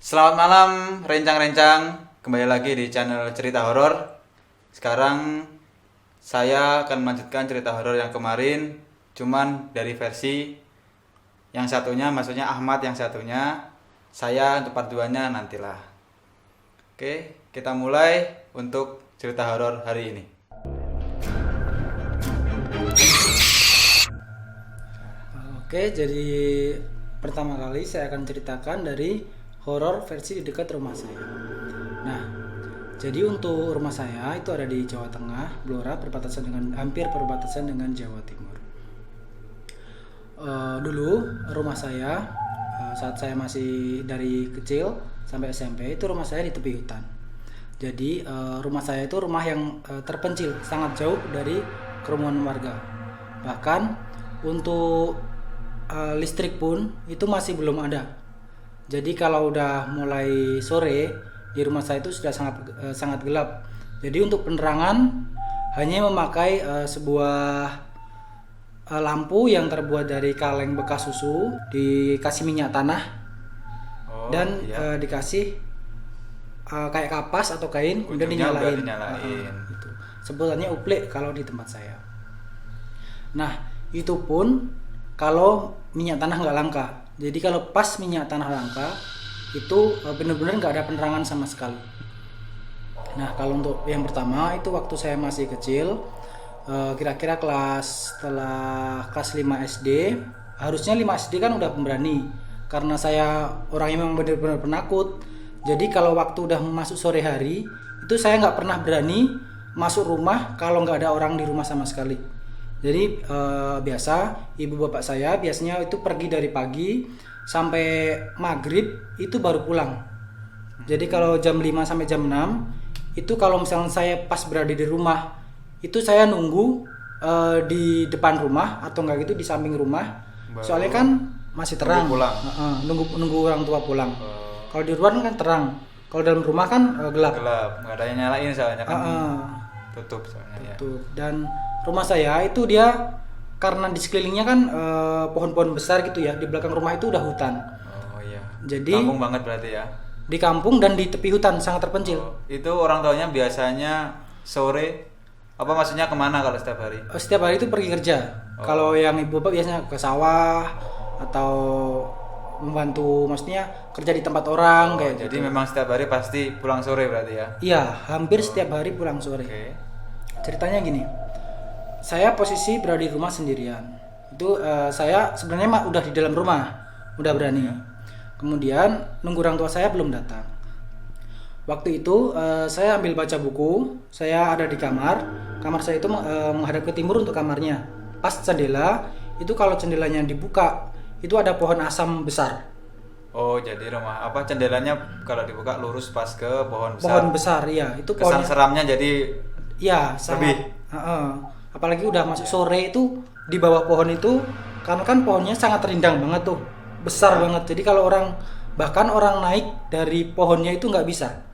Selamat malam rencang-rencang, kembali lagi di channel cerita horor. Sekarang saya akan melanjutkan cerita horor yang kemarin, cuman dari versi yang satunya, maksudnya Ahmad yang satunya. Saya untuk part 2-nya nantilah. Oke, kita mulai untuk cerita horor hari ini. Oke, jadi pertama kali saya akan ceritakan dari horor versi di dekat rumah saya. Nah, jadi untuk rumah saya itu ada di Jawa Tengah, Blora, hampir perbatasan dengan Jawa Timur. Dulu rumah saya saat saya masih dari kecil sampai SMP itu rumah saya di tepi hutan. Jadi rumah saya itu rumah yang terpencil, sangat jauh dari kerumunan warga. Bahkan untuk listrik pun itu masih belum ada. Jadi kalau udah mulai sore di rumah saya itu sudah sangat gelap. Jadi untuk penerangan hanya memakai sebuah lampu yang terbuat dari kaleng bekas susu, dikasih minyak tanah dan dikasih kayak kapas atau kain, kemudian dinyalain. Gitu. Sebutannya uplek kalau di tempat saya. Nah, itu pun kalau minyak tanah nggak langka. Jadi kalau pas minyak tanah langka itu benar-benar nggak ada penerangan sama sekali. Nah, kalau untuk yang pertama itu waktu saya masih kecil, kira-kira setelah kelas 5 SD, harusnya 5 SD kan udah pemberani. Karena saya orangnya memang benar-benar penakut. Jadi kalau waktu udah masuk sore hari, itu saya nggak pernah berani masuk rumah kalau nggak ada orang di rumah sama sekali. Jadi biasa ibu bapak saya biasanya itu pergi dari pagi sampai maghrib itu baru pulang. Jadi kalau jam 5 sampai jam 6 itu kalau misalnya saya pas berada di rumah itu saya nunggu di depan rumah atau enggak gitu di samping rumah. Soalnya kan masih terang. Nunggu orang tua pulang. Kalau di luar kan terang. Kalau dalam rumah kan gelap. Nggak ada yang nyalain soalnya kan. Tutup soalnya. Tutup. Dan rumah saya itu dia karena di sekelilingnya kan pohon-pohon besar gitu ya, di belakang rumah itu udah hutan. Oh iya. Jadi kampung banget berarti ya. Di kampung dan di tepi hutan, sangat terpencil. Itu orang tuanya biasanya sore apa maksudnya kemana kalau setiap hari? Setiap hari itu pergi kerja. Kalau yang ibu bapak biasanya ke sawah atau membantu, maksudnya kerja di tempat orang kayak jadi gitu. Memang setiap hari pasti pulang sore berarti ya? Iya, hampir setiap hari pulang sore. Ceritanya gini, saya posisi berada di rumah sendirian. Itu saya sebenarnya udah di dalam rumah, udah berani. Kemudian nunggu orang tua saya belum datang. Waktu itu saya ambil baca buku. Saya ada di kamar saya itu menghadap ke timur untuk kamarnya. Pas jendela itu kalau jendelanya dibuka itu ada pohon asam besar. Oh, jadi rumah apa jendelanya kalau dibuka lurus pas ke pohon besar. Pohon besar, iya. Itu kesan seramnya jadi iya, lebih. Apalagi udah masuk sore itu di bawah pohon itu, karena kan pohonnya sangat rindang banget tuh, besar banget. Jadi kalau bahkan orang naik dari pohonnya itu nggak bisa.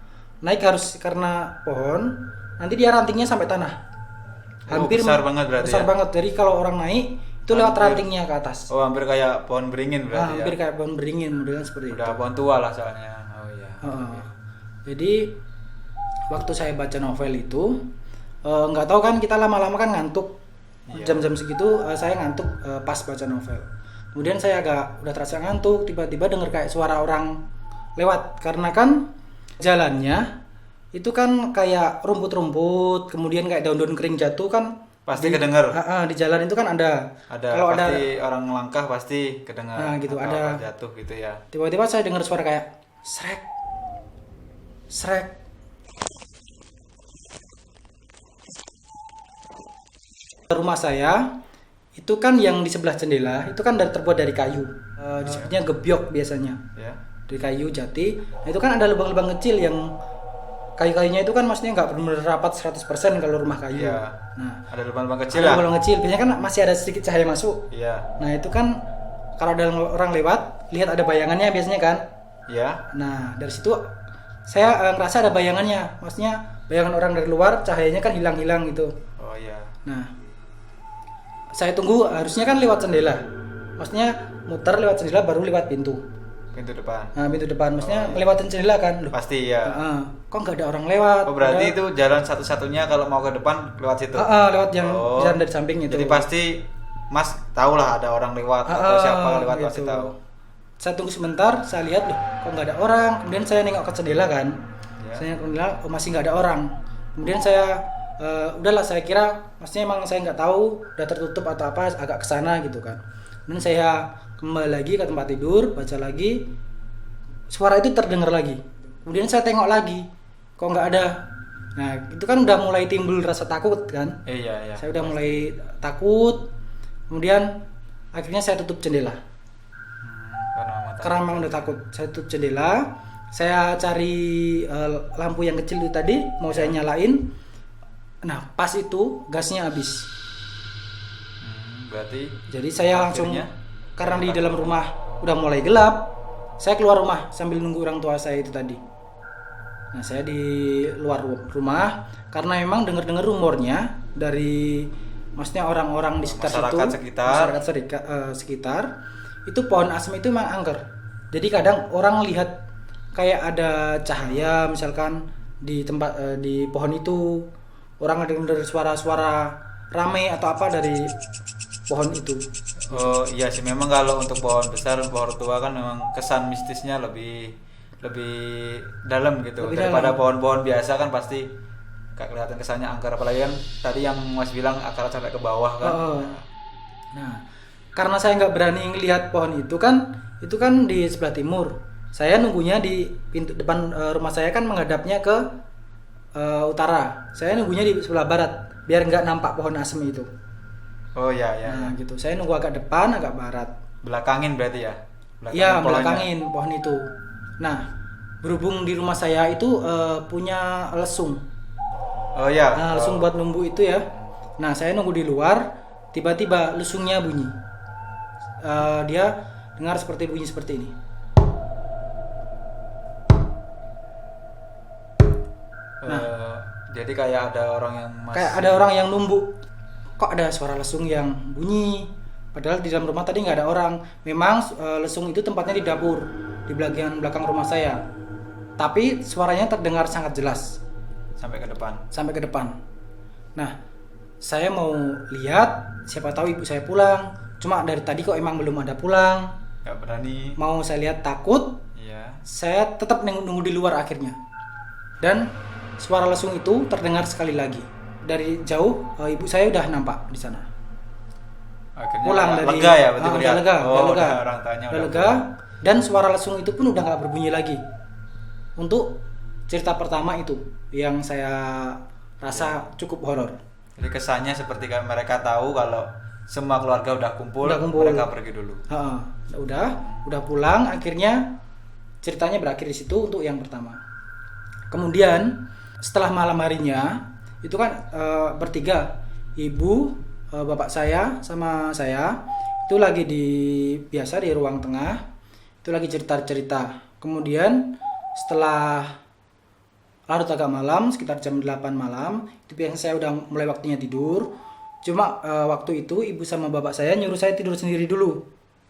Naik harus karena pohon, nanti dia rantingnya sampai tanah. Hampir besar banget berarti. Besar banget. Jadi kalau orang naik itu lewat rantingnya ke atas. Oh, hampir kayak pohon beringin berarti. Hampir kayak pohon beringin, modelnya seperti itu. Udah pohon tua lah soalnya. Oh iya. Jadi waktu saya baca novel itu, nggak tahu kan kita lama-lama kan ngantuk. Jam-jam segitu saya ngantuk pas baca novel. Kemudian saya udah terasa ngantuk, tiba-tiba dengar kayak suara orang lewat. Karena kan jalannya itu kan kayak rumput-rumput, kemudian kayak daun-daun kering jatuh kan. Pasti kedengar. Di jalan itu kan ada. Kalau pasti orang langkah pasti kedengar. Nah gitu, ada jatuh gitu ya. Tiba-tiba saya dengar suara kayak srek. Rumah saya itu kan yang di sebelah jendela itu kan terbuat dari kayu, disebutnya gebyok biasanya, dari kayu jati. Nah, itu kan ada lubang-lubang kecil yang kayu-kayunya itu kan maksudnya nggak benar-benar rapat 100% kalau rumah kayu. Nah, ada lubang-lubang kecil. Ada lubang kecil, biasanya kan masih ada sedikit cahaya masuk. Nah itu kan kalau ada orang lewat, lihat ada bayangannya biasanya kan. Nah dari situ saya ngerasa ada bayangannya, maksudnya bayangan orang dari luar, cahayanya kan hilang-hilang gitu. Nah saya tunggu, harusnya kan lewat jendela, maksudnya muter lewat jendela baru lewat pintu. Pintu depan. Nah, pintu depan, maksudnya Oh, iya. ngelewatin jendela kan. Loh, Pasti ya. kok nggak ada orang lewat? Oh, berarti Padahal- itu jalan satu-satunya kalau mau ke depan lewat situ. lewat yang Oh, jalan dari samping itu. Jadi pasti Mas tahu lah ada orang lewat atau siapa lewat pasti gitu. tahu. Saya tunggu sebentar, saya lihat loh, kok nggak ada orang. Kemudian saya nengok ke jendela kan. Ya. Saya nengok ke jendela, oh, masih nggak ada orang. Kemudian saya udahlah, saya kira maksudnya emang saya nggak tahu udah tertutup atau apa, agak kesana gitu kan. Kemudian saya kembali lagi ke tempat tidur, baca lagi, suara itu terdengar lagi. Kemudian saya tengok lagi, kok nggak ada. Nah itu kan udah mulai timbul rasa takut kan. Iya. Saya udah mulai takut. Kemudian akhirnya saya tutup jendela. Karena memang udah takut, saya tutup jendela. Saya cari lampu yang kecil itu tadi, mau saya nyalain. Nah pas itu gasnya habis. Berarti Jadi saya langsung, akhirnya karena di dalam rumah udah mulai gelap, saya keluar rumah sambil nunggu orang tua saya itu tadi. Nah saya di luar rumah karena memang dengar-dengar rumornya dari, maksudnya orang-orang di sekitar Masyarakat situ, sekitar. sekitar itu pohon asem itu memang angker. Jadi kadang orang lihat kayak ada cahaya misalkan di tempat di pohon itu, orang ada dengar suara-suara rame atau apa dari pohon itu. Oh iya sih, memang kalau untuk pohon besar, pohon tua kan memang kesan mistisnya lebih dalam gitu. Lebih Daripada dalam. pohon-pohon biasa kan pasti gak kelihatan kesannya angker, apalagi kan tadi yang Mas bilang akar sampai ke bawah kan. Nah, karena saya nggak berani ngelihat pohon itu kan di sebelah timur. Saya nunggunya di pintu depan rumah saya kan menghadapnya ke utara. Saya nunggunya di sebelah barat biar nggak nampak pohon asem itu. Oh iya. Nah, gitu. Saya nunggu agak depan, agak barat. Belakangin berarti ya? Iya, pohonnya. belakangin pohon itu. Nah, berhubung di rumah saya itu punya lesung. Oh iya. Nah, lesung buat numbu itu ya. Nah, saya nunggu di luar, tiba-tiba lesungnya bunyi. Dia dengar bunyi seperti ini. Jadi kayak ada orang yang masih Kayak ada orang yang numbu. Kok ada suara lesung yang bunyi? Padahal di dalam rumah tadi nggak ada orang. Memang lesung itu tempatnya di dapur, di bagian belakang rumah saya. Tapi suaranya terdengar sangat jelas sampai ke depan. sampai ke depan. Nah, saya mau lihat, siapa tahu ibu saya pulang. Cuma dari tadi kok emang belum ada pulang. Gak berani. Mau saya lihat takut, Iya. saya tetap nunggu di luar akhirnya. Dan suara lesung itu terdengar sekali lagi. Dari jauh ibu saya udah nampak di sana. Akhirnya Pulang ya, dari lega ya berarti udah melihat. lega, Oh, udah lega. udah orang tanya Udah udah lega. pulang. Dan suara lesung itu pun udah nggak berbunyi lagi. Untuk cerita pertama itu yang saya rasa cukup horor. Jadi kesannya seperti kan mereka tahu kalau semua keluarga udah kumpul, mereka pergi dulu. Heeh. Udah pulang. Akhirnya ceritanya berakhir di situ untuk yang pertama. Kemudian setelah malam harinya itu kan bertiga, ibu, bapak saya sama saya itu lagi biasa di ruang tengah, itu lagi cerita-cerita. Kemudian setelah larut agak malam, sekitar jam 8 malam, itu biasanya saya udah mulai waktunya tidur. Cuma waktu itu ibu sama bapak saya nyuruh saya tidur sendiri dulu.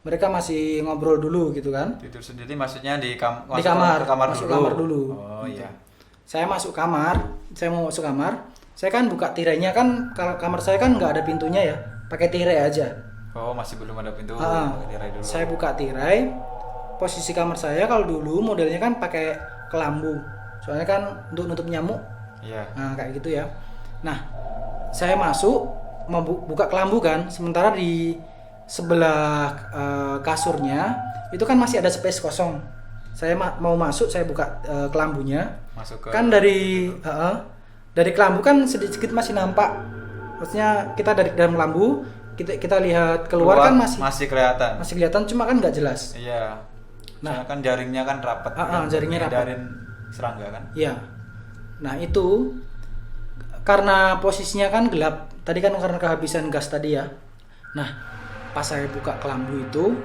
Mereka masih ngobrol dulu gitu kan. Tidur sendiri maksudnya di kamar, Masuk kamar dulu. Oh iya. Saya masuk kamar, saya mau masuk kamar, saya kan buka tirainya kan, kalau kamar saya kan nggak ada pintunya ya, pakai tirai aja. Oh, masih belum ada pintu. Ah, pakai tirai dulu. saya buka tirai. Posisi kamar saya kalau dulu modelnya kan pakai kelambu, soalnya kan untuk nutup nyamuk. Iya. Nah kayak gitu ya. Nah saya masuk mau buka kelambu kan, sementara di sebelah kasurnya itu kan masih ada space kosong. Saya mau masuk, saya buka kelambunya. Masuk ke Kan dari kelambu kan sedikit masih nampak. Maksudnya kita dari dalam kelambu kita lihat keluar kan masih kelihatan. masih kelihatan, cuma kan nggak jelas. Iya. Nah. Nah, kan jaringnya kan rapat. Jaringnya rapat. Hindarin serangga kan. Iya. Nah itu karena posisinya kan gelap. Tadi kan karena kehabisan gas tadi ya. Nah pas saya buka kelambu itu,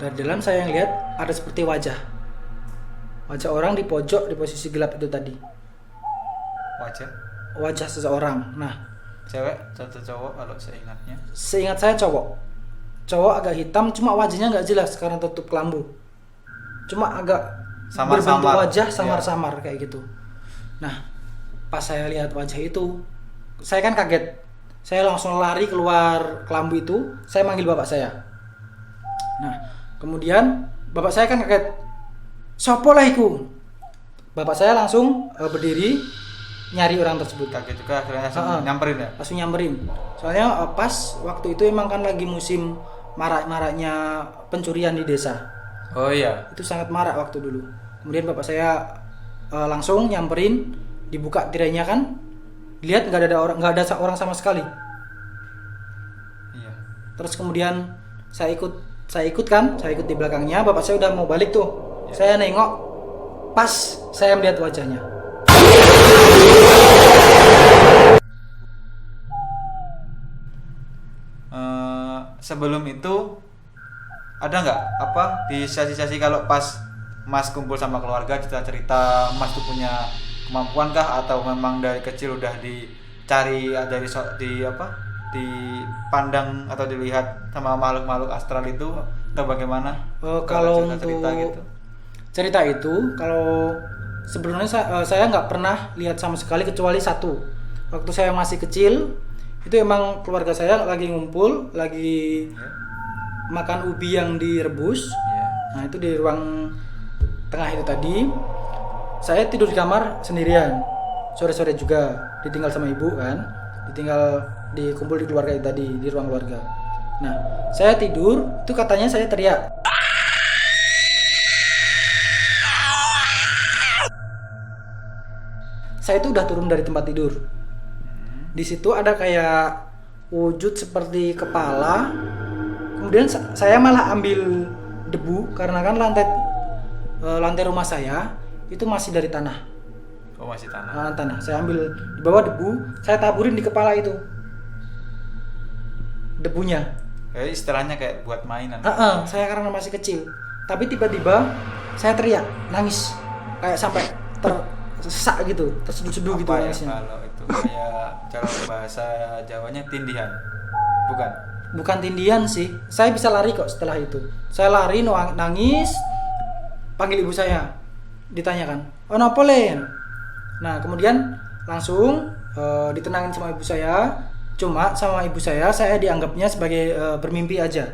dari dalam saya lihat ada seperti wajah orang di pojok di posisi gelap itu tadi. Wajah seseorang. Nah Cewek atau cowok kalau seingatnya? seingat saya cowok agak hitam, cuma wajahnya nggak jelas karena tutup kelambu. cuma agak Samar-samar. berbentuk wajah Iya. samar-samar kayak gitu. Nah, pas saya lihat wajah itu, saya kan kaget. Saya langsung lari keluar kelambu itu, saya manggil bapak saya. Nah, kemudian bapak saya kan kaget. Sopo lah iku? Bapak saya langsung berdiri nyari orang tersebut. Kaget juga akhirnya langsung Ha-ha. nyamperin ya. Langsung nyamperin. Soalnya pas waktu itu emang kan lagi musim marak-maraknya pencurian di desa. Oh iya. Itu sangat marak waktu dulu. Kemudian bapak saya langsung nyamperin, dibuka tirainya kan, lihat nggak ada orang, sama sekali. Iya. Terus kemudian saya ikut di belakangnya. Bapak saya udah mau balik tuh. Ya. Saya nengok, pas saya melihat wajahnya. Sebelum itu ada nggak apa di sesi-sesi kalau pas Mas kumpul sama keluarga cerita Mas tuh punya kemampuan kah atau memang dari kecil udah dicari dipandang atau dilihat sama makhluk-makhluk astral itu atau bagaimana? Kalau cerita untuk gitu. cerita itu, kalau sebelumnya saya nggak pernah lihat sama sekali kecuali satu. Waktu saya masih kecil, itu emang keluarga saya lagi ngumpul, lagi Ya. makan ubi yang direbus. Ya. Nah, itu di ruang tengah itu tadi. Saya tidur di kamar sendirian. Sore-sore juga ditinggal sama ibu kan. Dikumpul di keluarga itu tadi, di ruang keluarga. Nah, saya tidur, itu katanya saya teriak. Saya itu udah turun dari tempat tidur. Di situ ada kayak wujud seperti kepala. Kemudian saya malah ambil debu karena kan lantai rumah saya itu masih dari tanah. Oh, masih tanah. Tanah. Saya ambil di bawah debu, saya taburin di kepala itu. Debunya. Kayak istilahnya kayak buat mainan. Saya karena masih kecil. Tapi tiba-tiba saya teriak, nangis. Kayak sampai tersesak gitu, terseduh-seduh gitu Apa ya nangisnya. kalau itu kayak cara bahasa Jawanya tindihan. Bukan. Bukan tindihan sih. Saya bisa lari kok setelah itu. Saya lari nangis, panggil ibu saya. Ditanyakan, "Oh, nopo Len?" Nah, kemudian langsung ditenangin sama ibu saya. Cuma sama ibu saya dianggapnya sebagai bermimpi aja.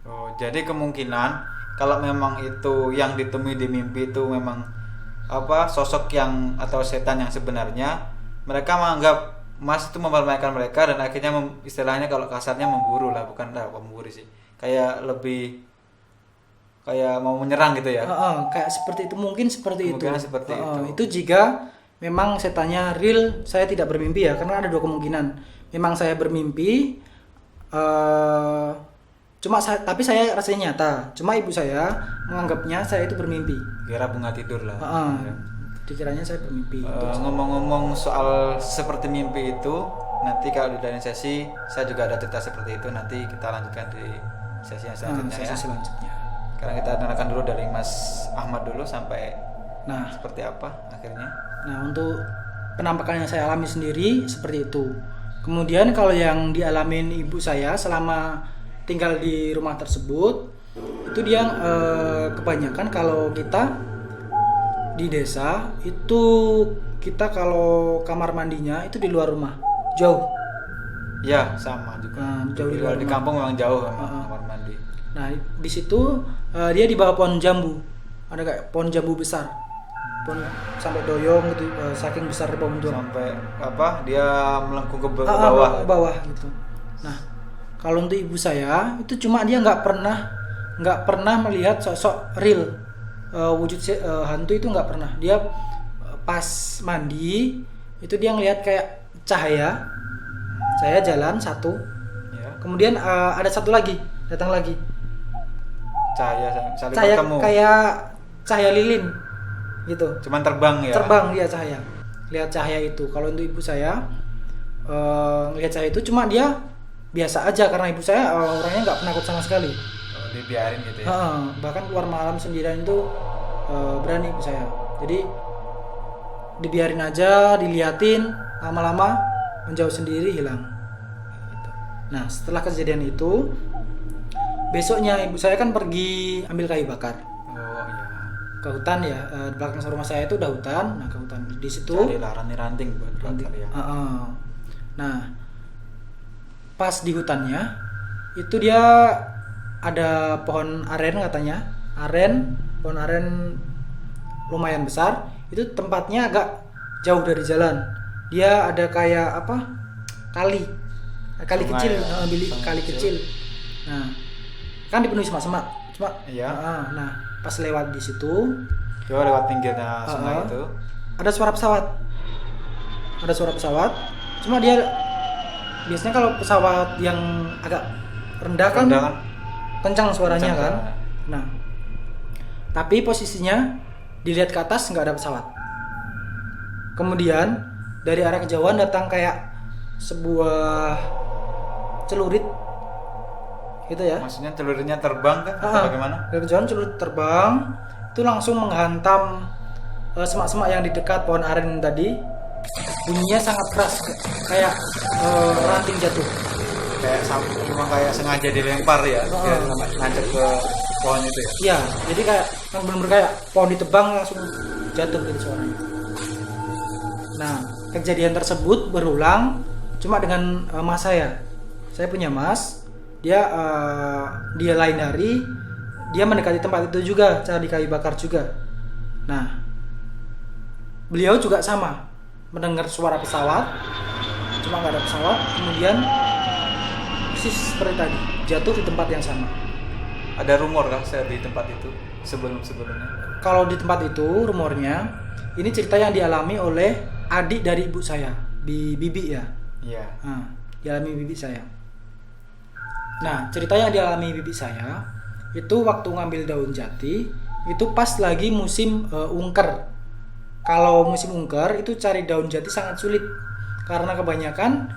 Oh, jadi kemungkinan kalau memang itu yang ditemui di mimpi itu memang sosok yang atau setan yang sebenarnya, mereka menganggap Mas itu mempermainkan mereka dan akhirnya istilahnya kalau kasarnya memburu lah, bukan memburu sih. Kayak lebih kayak mau menyerang gitu ya. Kayak seperti itu, mungkin seperti itu. Kemungkinan seperti itu. Itu jika memang setannya real, saya tidak bermimpi ya, karena ada dua kemungkinan. Memang saya bermimpi, tapi saya rasanya nyata. Cuma ibu saya menganggapnya saya itu bermimpi. Kira bunga tidur lah. Ya. Dikiranya saya bermimpi. Ngomong-ngomong soal seperti mimpi itu, nanti kalau di lain sesi saya juga ada cerita seperti itu, nanti kita lanjutkan di sesi yang selanjutnya Sesi ya. selanjutnya. Sekarang kita dengarkan dulu dari Mas Ahmad dulu sampai Nah, seperti apa akhirnya. untuk penampakan yang saya alami sendiri seperti itu. Kemudian kalau yang dialamin ibu saya selama tinggal di rumah tersebut, itu dia kebanyakan kalau kita di desa itu kita kalau kamar mandinya itu di luar rumah, jauh. Ya, sama juga. Jauh di luar Di rumah. kampung memang jauh memang kamar mandi. Nah, di situ dia di bawah pohon jambu. Ada kayak pohon jambu besar. Pohon sampai doyong gitu, saking besar pohon jambu. Sampai dia melengkung ke bawah. Ke bawah gitu. Nah, kalau untuk ibu saya itu cuma dia nggak pernah melihat sosok real, wujud hantu itu nggak pernah. Dia pas mandi itu dia ngelihat kayak cahaya jalan satu, Ya. kemudian ada satu lagi datang lagi, Cahaya saling cahaya bertemu. kayak cahaya lilin gitu. Cuman terbang ya. Terbang dia cahaya. Lihat cahaya itu. Kalau untuk ibu saya ngelihat cahaya itu cuma dia biasa aja karena ibu saya orangnya nggak penakut sama sekali. Oh, dibiarin gitu ya. Bahkan keluar malam sendirian itu berani ibu saya. Jadi dibiarin aja, diliatin, lama-lama menjauh sendiri hilang. Gitu. Nah, setelah kejadian itu besoknya ibu saya kan pergi ambil kayu bakar. Oh iya. ke hutan ya, di belakang rumah saya itu udah hutan. Nah ke hutan di situ. Carilah ranting-ranting buat bakar ya. Nah pas di hutannya itu dia ada pohon aren katanya, pohon aren lumayan besar. Itu tempatnya agak jauh dari jalan. Dia ada kayak apa? Kali Sungai kecil, ya, sungai kali kecil. kecil. Nah kan dipenuhi semak-semak. Cuma Iya. nah pas lewat di situ Coba lewat pinggirnya sungai itu. ada suara pesawat. Cuma dia biasanya kalau pesawat yang agak rendah kan Rendah kan? kencang suaranya Kencang kan. suaranya. Nah, tapi posisinya dilihat ke atas nggak ada pesawat. Kemudian dari arah kejauhan datang kayak sebuah celurit gitu ya. Maksudnya celuritnya terbang kan? Atau bagaimana? Dari kejauhan celurit terbang itu langsung menghantam semak-semak yang di dekat pohon aren tadi. Bunyinya sangat keras kayak ranting jatuh. Kayak memang kayak sengaja dilempar ya, biar nancep ke pohon itu ya. Iya, jadi kayak yang benar-benar kayak pohon ditebang langsung jatuh gitu suaranya. Nah, kejadian tersebut berulang cuma dengan mas saya. Saya punya mas, dia lain hari dia mendekati tempat itu juga, cari kayu bakar juga. Nah, beliau juga sama, mendengar suara pesawat, cuma nggak ada pesawat, kemudian persis seperti tadi, jatuh di tempat yang sama. Ada rumor kan saya di tempat itu sebelumnya. Kalau di tempat itu rumornya ini cerita yang dialami oleh adik dari ibu saya, bibi ya. Iya. Nah, dialami bibi saya. Nah, cerita yang dialami bibi saya itu waktu ngambil daun jati itu pas lagi musim ungker. Kalau musim ungker itu cari daun jati sangat sulit karena kebanyakan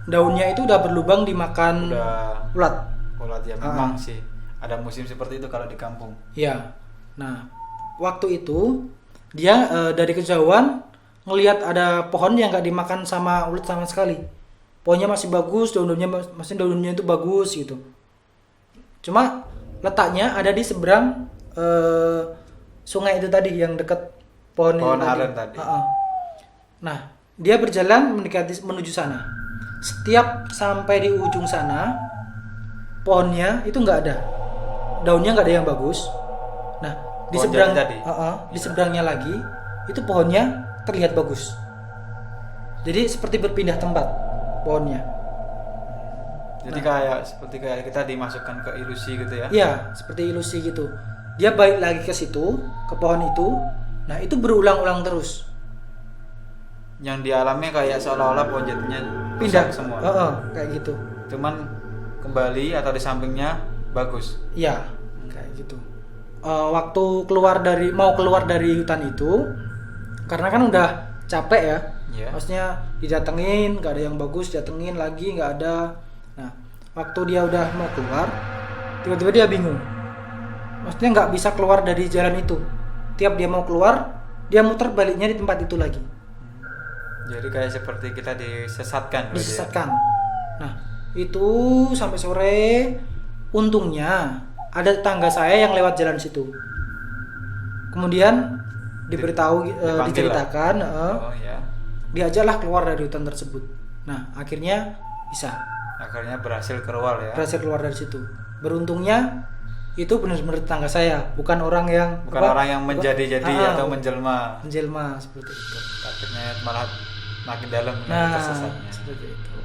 daunnya itu udah berlubang dimakan ulat. Ulat ya memang sih. Ada musim seperti itu kalau di kampung. Iya. Nah, waktu itu dia dari kejauhan ngelihat ada pohon yang nggak dimakan sama ulat sama sekali. Pohonnya masih bagus, daunnya itu bagus gitu. Cuma letaknya ada di seberang sungai itu tadi yang dekat pohon aren tadi. Nah, dia berjalan menuju sana. Setiap sampai di ujung sana, pohonnya itu nggak ada, daunnya nggak ada yang bagus. Nah, di Pohon seberang jati tadi? di seberangnya lagi itu pohonnya terlihat bagus. Jadi seperti berpindah tempat pohonnya. Jadi seperti kayak kita dimasukkan ke ilusi gitu ya. Iya, seperti ilusi gitu. Dia balik lagi ke situ, ke pohon itu. Nah, itu berulang-ulang terus. Yang dialami kayak seolah-olah pohon jatinya Pindah rusak semua. Kayak gitu. Cuman kembali atau di sampingnya bagus. Iya, kayak gitu. Waktu mau keluar dari hutan itu, karena kan udah capek ya. Iya. Maksudnya didatengin, nggak ada yang bagus, datengin lagi nggak ada. Nah, waktu dia udah mau keluar, tiba-tiba dia bingung. Maksudnya nggak bisa keluar dari jalan itu. Tiap dia mau keluar, dia muter baliknya di tempat itu lagi. Jadi kayak seperti kita disesatkan. Disesatkan. Nah, itu sampai sore. Untungnya ada tetangga saya yang lewat jalan situ. Kemudian diberitahu, diceritakan, ya. diajaklah keluar dari hutan tersebut. Nah, akhirnya bisa. Akhirnya berhasil keluar ya. Berhasil keluar dari situ. Beruntungnya itu benar-benar tetangga saya, bukan orang yang menjadi-jadi atau menjelma. Menjelma seperti itu. Akhirnya malah makin dalam tersesatnya. Seperti itu.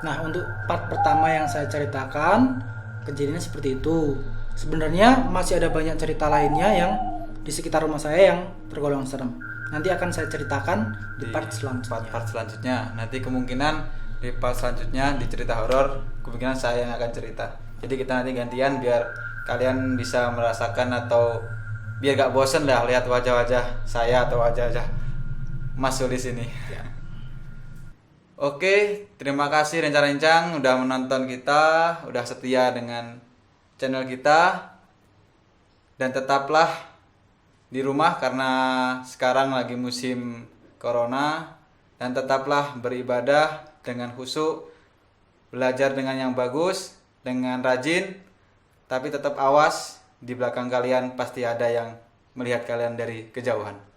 Nah, untuk part pertama yang saya ceritakan, kejadiannya seperti itu. Sebenarnya masih ada banyak cerita lainnya yang di sekitar rumah saya yang tergolong serem. Nanti akan saya ceritakan di part selanjutnya. Part selanjutnya. Nanti kemungkinan di part selanjutnya di cerita horor, kemungkinan saya yang akan cerita. Jadi kita nanti gantian biar kalian bisa merasakan atau biar gak bosen dah lihat wajah-wajah saya atau wajah-wajah Mas Sulis ini. Ya. Oke, terima kasih Rencang-Rencang udah menonton kita, udah setia dengan channel kita. Dan tetaplah di rumah karena sekarang lagi musim corona, dan tetaplah beribadah dengan khusyuk, belajar dengan yang bagus, dengan rajin, tapi tetap awas, di belakang kalian pasti ada yang melihat kalian dari kejauhan.